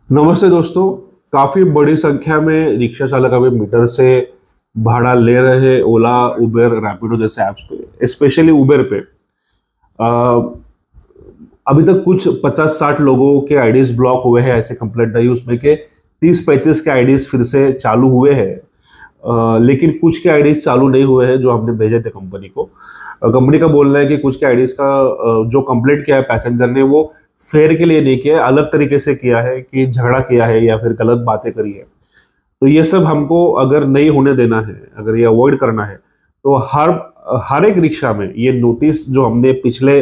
नमस्ते दोस्तों। काफी बड़ी संख्या में रिक्शा चालक अभी मीटर से भाड़ा ले रहे हैं ओला, उबेर, रैपिडो जैसे ऐप्स पे, स्पेशली उबेर पे। अ, अभी तक कुछ 50-60 लोगों के आईडीज ब्लॉक हुए हैं, ऐसे कंप्लेंट आई उसमें के 30-35 के आईडीज फिर से चालू हुए हैं। लेकिन कुछ के आईडीज चालू नहीं हुए हैं जो हमने भेजे थे कंपनी को। कंपनी का बोलना है कि कुछ के आईडीज का जो कंप्लेंट किया है पैसेंजर ने वो फेयर के लिए नहीं किया है, अलग तरीके से किया है कि झगड़ा किया है या फिर गलत बातें करी है। तो ये सब हमको अगर नहीं होने देना है, अगर ये अवॉइड करना है, तो हर हर एक रिक्शा में ये नोटिस जो हमने पिछले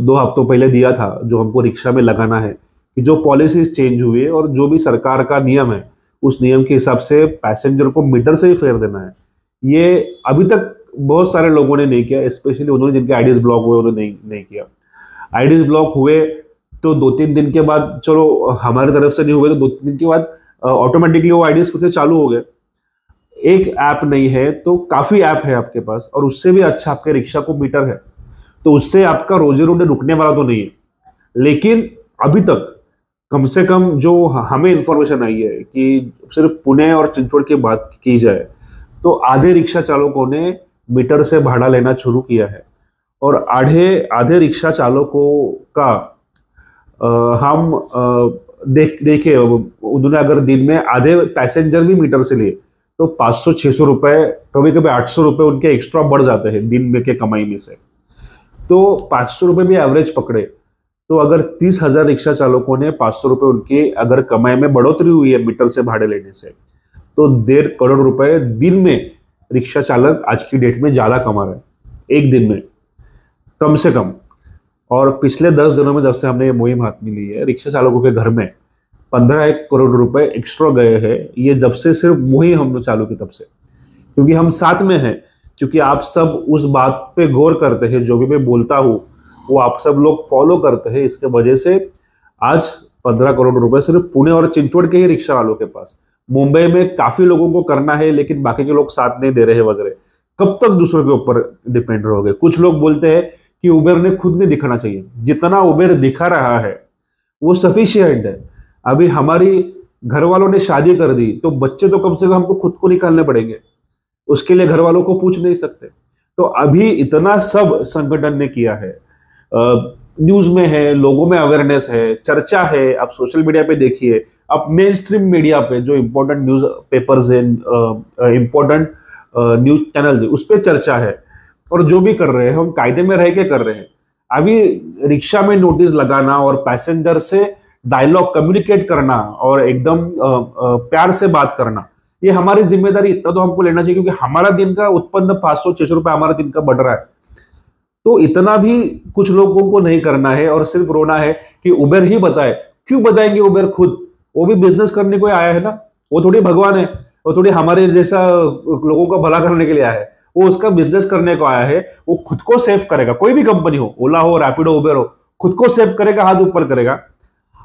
2 हफ्तों पहले दिया था, जो हमको रिक्शा में लगाना है कि जो पॉलिसीज चेंज हुई है और जो भी सरकार का नियम है उस नियम के हिसाब से पैसेंजर को मीटर से ही फेयर देना है। ये अभी तक बहुत सारे लोगों ने नहीं किया, स्पेशली उन्होंने जिनके आईडीज ब्लॉक हुए उन्होंने नहीं किया। आईडीज ब्लॉक हुए तो 2-3 दिन के बाद, चलो हमारी तरफ से नहीं हुए तो 2-3 दिन के बाद ऑटोमेटिकली वो आईडीज फिर से चालू हो गए। एक ऐप नहीं है तो काफी ऐप है आपके पास, और उससे भी अच्छा आपके रिक्शा को मीटर है, तो उससे आपका रोजी रोटी रुकने वाला तो नहीं है। लेकिन अभी तक कम से कम जो हमें इंफॉर्मेशन आई है कि सिर्फ पुणे और चिंचवड़ की बात की जाए तो आधे रिक्शा चालकों ने मीटर से भाड़ा लेना शुरू किया है। और आधे आधे रिक्शा चालकों का हम देखे उन्होंने अगर दिन में आधे पैसेंजर भी मीटर से लिए तो 500-600 रुपए, कभी कभी 800 रुपए उनके एक्स्ट्रा बढ़ जाते हैं दिन में के कमाई में से। तो 500 रुपए भी एवरेज पकड़े तो अगर 30,000 रिक्शा चालकों ने 500 रुपए उनकी अगर कमाई में बढ़ोतरी हुई है मीटर से भाड़े लेने से, तो 1.5 करोड़ रुपए दिन में रिक्शा चालक आज की डेट में ज्यादा कमा रहे हैं एक दिन में, कम से कम। और पिछले 10 दिनों में जब से हमने ये मुहिम हाथ में ली है, रिक्शा चालकों के घर में 15 करोड़ रुपए एक्स्ट्रा गए हैं। ये जब से सिर्फ मुहिम हमने चालू की तब से, क्योंकि हम साथ में हैं, क्योंकि आप सब उस बात पे गौर करते हैं, जो भी मैं बोलता हूँ वो आप सब लोग फॉलो करते हैं। इसके वजह से आज 15 करोड़ रुपए सिर्फ पुणे और चिंचवड़ के ही रिक्शा वालों के पास। मुंबई में काफी लोगों को करना है लेकिन बाकी के लोग साथ नहीं दे रहे हैं वगैरह। कब तक दूसरों के ऊपर डिपेंड रहोगे? कुछ लोग बोलते हैं कि उबेर ने खुद नहीं दिखाना चाहिए, जितना उबेर दिखा रहा है वो सफिशियंट है। अभी हमारी घर वालों ने शादी कर दी तो बच्चे तो कम से कम हमको खुद को निकालने पड़ेंगे, उसके लिए घर वालों को पूछ नहीं सकते। तो अभी इतना सब संगठन ने किया है, न्यूज में है, लोगों में अवेयरनेस है, चर्चा है। आप सोशल मीडिया पे देखिए, आप मेन स्ट्रीम मीडिया पे जो इंपॉर्टेंट न्यूज पेपर्स है, इंपॉर्टेंट न्यूज चैनल है, उस पर चर्चा है। और जो भी कर रहे हैं हम कायदे में रह के कर रहे हैं। अभी रिक्शा में नोटिस लगाना और पैसेंजर से डायलॉग कम्युनिकेट करना और एकदम प्यार से बात करना, ये हमारी जिम्मेदारी इतना तो हमको लेना चाहिए, क्योंकि हमारा दिन का उत्पन्न 500-600 रुपए हमारा दिन का बढ़ रहा है। तो इतना भी कुछ लोगों को नहीं करना है और सिर्फ रोना है कि उबेर ही बताए। क्यों बताएंगे उबेर खुद? वो भी बिजनेस करने को आया है ना, वो थोड़ी भगवान है, वो थोड़ी हमारे जैसा लोगों का भला करने के लिए आया है। वो उसका बिजनेस करने को आया है, वो खुद को सेव करेगा। कोई भी कंपनी हो, ओला हो, रैपिडो, उबेर हो, खुद को सेव करेगा, हाथ ऊपर करेगा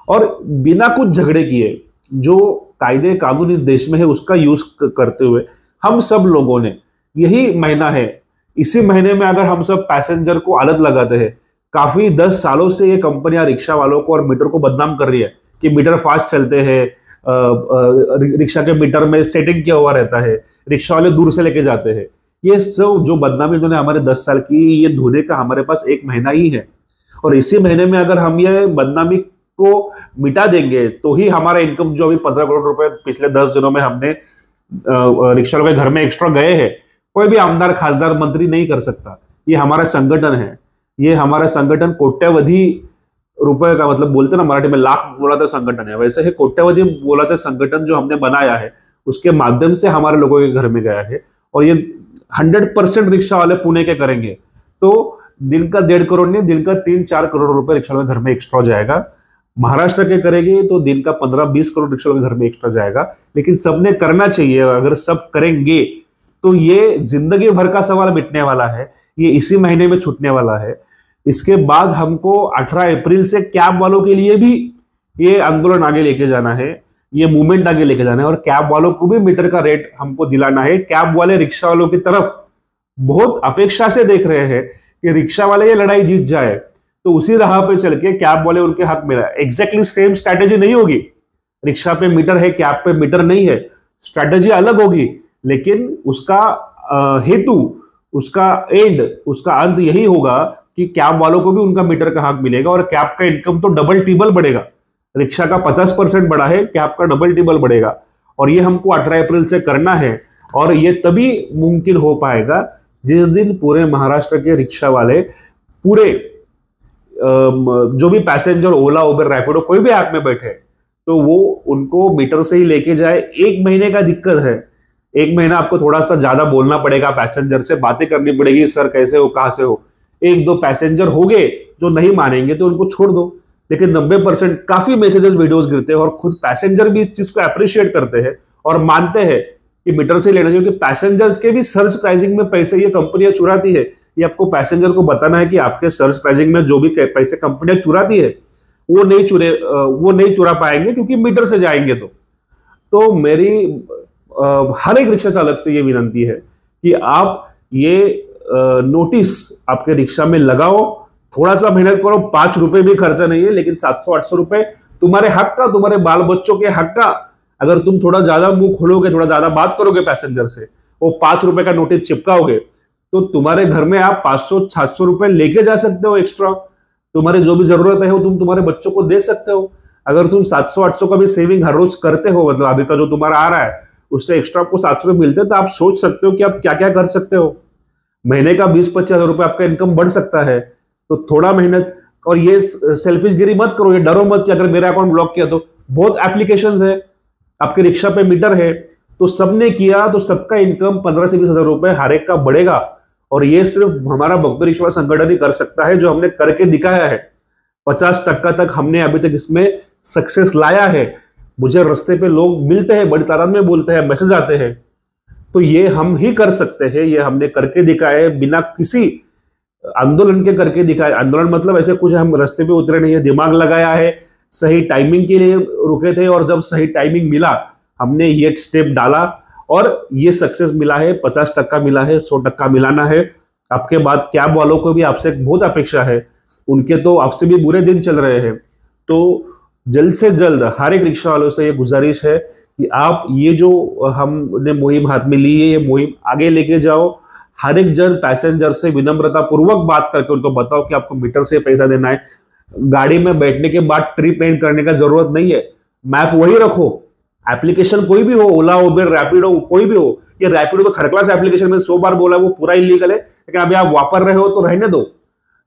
और बिना कुछ झगड़े किए जो कायदे कानून इस देश में है उसका यूज करते हुए हम सब लोगों ने, यही महीना है, इसी महीने में अगर हम सब पैसेंजर को आदत लगाते हैं। काफी 10 सालों से ये कंपनियां रिक्शा वालों को और मीटर को बदनाम कर रही है कि मीटर फास्ट चलते हैं, रिक्शा के मीटर में सेटिंग किया हुआ रहता है, रिक्शा वाले दूर से लेके जाते हैं। ये सब जो बदनामी इन्होंने हमारे 10 साल की, ये धोने का हमारे पास एक महीना ही है। और इसी महीने में अगर हम ये बदनामी को मिटा देंगे तो ही हमारा इनकम जो अभी 15 करोड़ रुपए पिछले 10 दिनों में हमने रिक्शा वाले के घर में एक्स्ट्रा गए हैं, कोई भी आमदार, खासदार, मंत्री नहीं कर सकता। ये हमारा संगठन है, ये हमारा संगठन कोट्यावधि रुपए का, मतलब बोलते ना मराठी में लाख बोलाते संगठन है, वैसे है कोट्यावधि बोलाते संगठन जो हमने बनाया है, उसके माध्यम से हमारे लोगों के घर में गया है। और ये 100% रिक्शा वाले पुणे के करेंगे तो दिन का 1.5 करोड़ नहीं, दिन का 3-4 करोड़ रुपए रिक्शा वाले घर में एक्स्ट्रा जाएगा। महाराष्ट्र के करेंगे तो दिन का 15-20 करोड़ रिक्शा वाले घर में एक्स्ट्रा जाएगा। लेकिन सबने करना चाहिए, अगर सब करेंगे तो ये जिंदगी भर का सवाल मिटने वाला है, ये इसी महीने में छूटने वाला है। इसके बाद हमको 18 अप्रैल से कैब वालों के लिए भी ये आंदोलन आगे लेके जाना है, ये मूवमेंट आगे लेके जाना है, और कैब वालों को भी मीटर का रेट हमको दिलाना है। कैब वाले रिक्शा वालों की तरफ बहुत अपेक्षा से देख रहे हैं कि रिक्शा वाले ये लड़ाई जीत जाए तो उसी राह पे चल के कैब वाले उनके हक में। एग्जैक्टली सेम स्ट्रैटेजी नहीं होगी, रिक्शा पे मीटर है, कैब पे मीटर नहीं है, स्ट्रैटेजी अलग होगी, लेकिन उसका हेतु, उसका एंड, उसका अंत यही होगा कि कैब वालों को भी उनका मीटर का हक मिलेगा और कैब का इनकम तो डबल टिबल बढ़ेगा। रिक्शा का 50% बढ़ा है, कैब का डबल टिबल बढ़ेगा। और ये हमको 18 अप्रैल से करना है, और ये तभी मुमकिन हो पाएगा जिस दिन पूरे महाराष्ट्र के रिक्शा वाले, पूरे जो भी पैसेंजर ओला उबर रैपिडो कोई भी ऐप में बैठे, तो वो उनको मीटर से ही लेके जाए। 1 महीने का दिक्कत है, 1 महीना आपको थोड़ा सा ज्यादा बोलना पड़ेगा, पैसेंजर से बातें करनी पड़ेगी, सर कैसे हो, कहां से हो। 1-2 पैसेंजर हो गए जो नहीं मानेंगे तो उनको छोड़ दो, लेकिन 90% काफी मैसेजेस वीडियोस गिरते हैं और खुद पैसेंजर भी इस चीज को अप्रिशिएट करते हैं और मानते हैं कि मीटर से लेना चाहिए, क्योंकि पैसेंजर्स के भी सर्ज प्राइसिंग में पैसे ये कंपनियां चुराती है। ये आपको पैसेंजर को बताना है कि आपके सर्ज प्राइसिंग में जो भी पैसे कंपनियां चुराती है वो नहीं चुरा पाएंगे, क्योंकि मीटर से जाएंगे। तो मेरी हर एक रिक्शा चालक से ये विनंती है कि आप ये नोटिस आपके रिक्शा में लगाओ, थोड़ा सा मेहनत करो, 5 रुपए भी खर्चा नहीं है, लेकिन 700-800 रुपए तुम्हारे हक का, तुम्हारे बाल बच्चों के हक का। अगर तुम थोड़ा ज्यादा मुंह खोलोगे, थोड़ा ज्यादा बात करोगे पैसेंजर से, वो 5 रुपए का नोटिस चिपकाओगे, तो तुम्हारे घर में आप 500-700 रुपए लेके जा सकते हो एक्स्ट्रा। तुम्हारी जो भी जरूरत है वो तुम तुम्हारे बच्चों को दे सकते हो। अगर तुम 700-800 का भी सेविंग हर रोज करते हो, मतलब अभी का जो तुम्हारा आ रहा है उससे एक्स्ट्रा आपको 700 रुपए मिलते हैं, तो आप सोच सकते हो कि आप क्या क्या कर सकते हो। महीने का 20-25 हजार रुपए आपका इनकम बढ़ सकता है। तो थोड़ा मेहनत, और ये सेल्फिशगिरी मत करो, ये डरो मत कि अगर मेरा अकाउंट ब्लॉक किया तो। बहुत एप्लीकेशंस है, आपके रिक्शा पे मीटर है, तो सबने किया तो सबका इनकम 15 से 20 हजार रुपए हर एक का बढ़ेगा। और ये सिर्फ हमारा भक्त रिक्शा संगठन ही कर सकता है, जो हमने करके दिखाया है। 50% तक हमने अभी तक इसमें सक्सेस लाया है। मुझे रास्ते पे लोग मिलते हैं, बड़ी तादाद में बोलते हैं, मैसेज आते हैं, तो ये हम ही कर सकते हैं। ये हमने करके दिखाया है, बिना किसी आंदोलन के करके दिखाए। आंदोलन मतलब ऐसे कुछ हम रास्ते पे उतरे नहीं है, दिमाग लगाया है, सही टाइमिंग के लिए रुके थे, और जब सही टाइमिंग मिला हमने ये स्टेप डाला और ये सक्सेस मिला है। 50% मिला है, 100% मिलाना है। आपके बाद कैब वालों को भी आपसे बहुत अपेक्षा है, उनके तो आपसे भी बुरे दिन चल रहे हैं। तो जल्द से जल्द हर एक रिक्शा वालों से ये गुजारिश है कि आप ये जो हमने मुहिम हाथ में ली है, ये मुहिम आगे लेके जाओ। हर एक जन पैसेंजर से विनम्रता पूर्वक बात करके उनको बताओ कि आपको मीटर से पैसा देना है। गाड़ी में बैठने के बाद ट्रिप एंड करने का जरूरत नहीं है, मैप वही रखो। एप्लीकेशन कोई भी हो, ओला उबर रैपिडो कोई भी हो, ये रैपिडो तो थर्ड क्लास एप्लीकेशन में 100 बार बोला वो पूरा इलीगल है, लेकिन अभी आप वापर रहे हो तो रहने दो।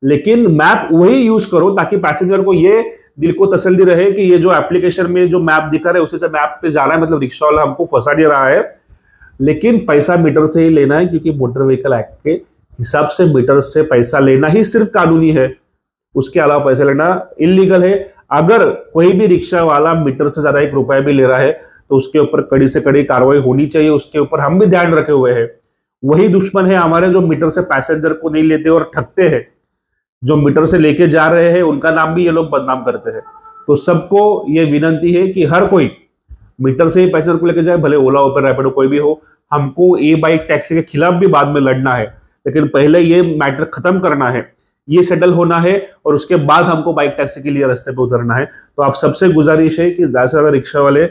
लेकिन मैप वही यूज करो ताकि पैसेंजर को ये दिल को तसल्ली रहे कि ये जो एप्लीकेशन में जो मैप दिखा रहा है उसी से मैप पे जा रहा है, मतलब रिक्शा वाला हमको फंसा नहीं रहा है। लेकिन पैसा मीटर से ही लेना है, क्योंकि मोटर व्हीकल एक्ट के हिसाब से मीटर से पैसा लेना ही सिर्फ कानूनी है, उसके अलावा पैसा लेना इलीगल है। अगर कोई भी रिक्शा वाला मीटर से ज्यादा 1 रुपया भी ले रहा है तो उसके ऊपर कड़ी से कड़ी कार्रवाई होनी चाहिए। उसके ऊपर हम भी ध्यान रखे हुए हैं। वही दुश्मन है हमारे जो मीटर से पैसेंजर को नहीं लेते और ठगते हैं। जो मीटर से लेके जा रहे हैं उनका नाम भी ये लोग बदनाम करते हैं। तो सबको ये विनंती है कि हर कोई मीटर से ही पैसेंजर को लेके जाए, भले ओला उबर रैपिडो कोई भी हो। हमको ई बाइक टैक्सी के खिलाफ भी बाद में लड़ना है, लेकिन पहले ये मैटर खत्म करना है, ये सेटल होना है, और उसके बाद हमको बाइक टैक्सी के लिए रास्ते पे उतरना है। तो आप सबसे गुजारिश है की ज्यादा से ज्यादा रिक्षा वाले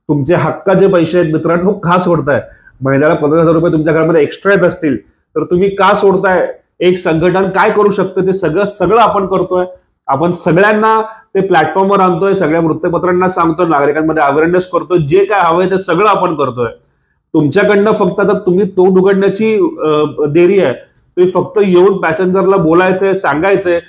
तुमचे हक्काचे पैसे आहेत मित्रांनो का सोडताय? महिन्याला 15,000 रुपये तुमच्या घरामध्ये एक्स्ट्रा येत असतील तर तुम्ही का सोडताय? एक संघटन काय करू शकतं ते सगळं आपण करतोय। आपण सगळ्यांना ते प्लॅटफॉर्मवर आणतोय, सगळ्या वृत्तपत्रांना सांगतोय, नागरिकांमध्ये अवेअरनेस करतोय, जे काय हवंय ते सगळं आपण करतोय। तुमच्याकडनं फक्त आता तुम्ही तोंड उघडण्याची देरी आहे। तुम्ही फक्त येऊन पॅसेंजरला बोलायचंय, सांगायचंय।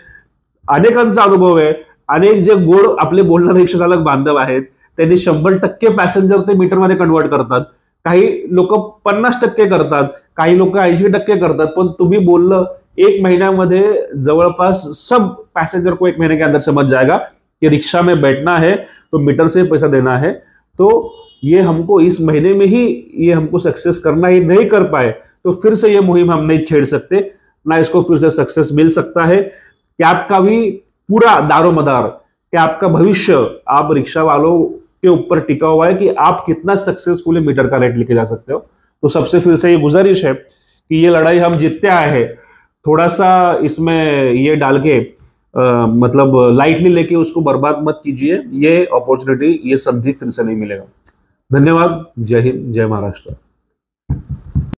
अनेकांचा अनुभव आहे, अनेक जे गोड आपले बोलणारे रिक्षा चालक बांधव आहेत त्यांनी 100% पॅसेंजर ते मीटरमध्ये कन्वर्ट करतात। काही लोक 50% करतात, काही लोक 80% करतात। पण तुम्ही बोललं 1 महीन्यामध्ये जवळपास सब पैसेंजर को 1 महीने के अंदर समझ जाएगा कि रिक्शा में बैठना है तो मीटर से पैसा देना है। तो ये हमको इस महीने में ही ये हमको सक्सेस करना ही नहीं कर पाए तो फिर से ये मुहिम हम नहीं छेड़ सकते, ना इसको फिर से सक्सेस मिल सकता है। कैब का भी पूरा दारोमदार, कैब का भविष्य आप रिक्शा वालों के ऊपर टिका हुआ है कि आप कितना सक्सेसफुली मीटर का रेट लेके जा सकते हो। तो सबसे फिर से ये गुजारिश है कि ये लड़ाई हम जीतते आए हैं। थोड़ा सा इसमें ये डाल के मतलब लाइटली लेके उसको बर्बाद मत कीजिए। ये अपॉर्चुनिटी, ये संधि फिर से नहीं मिलेगा। धन्यवाद। जय हिंद, जय महाराष्ट्र।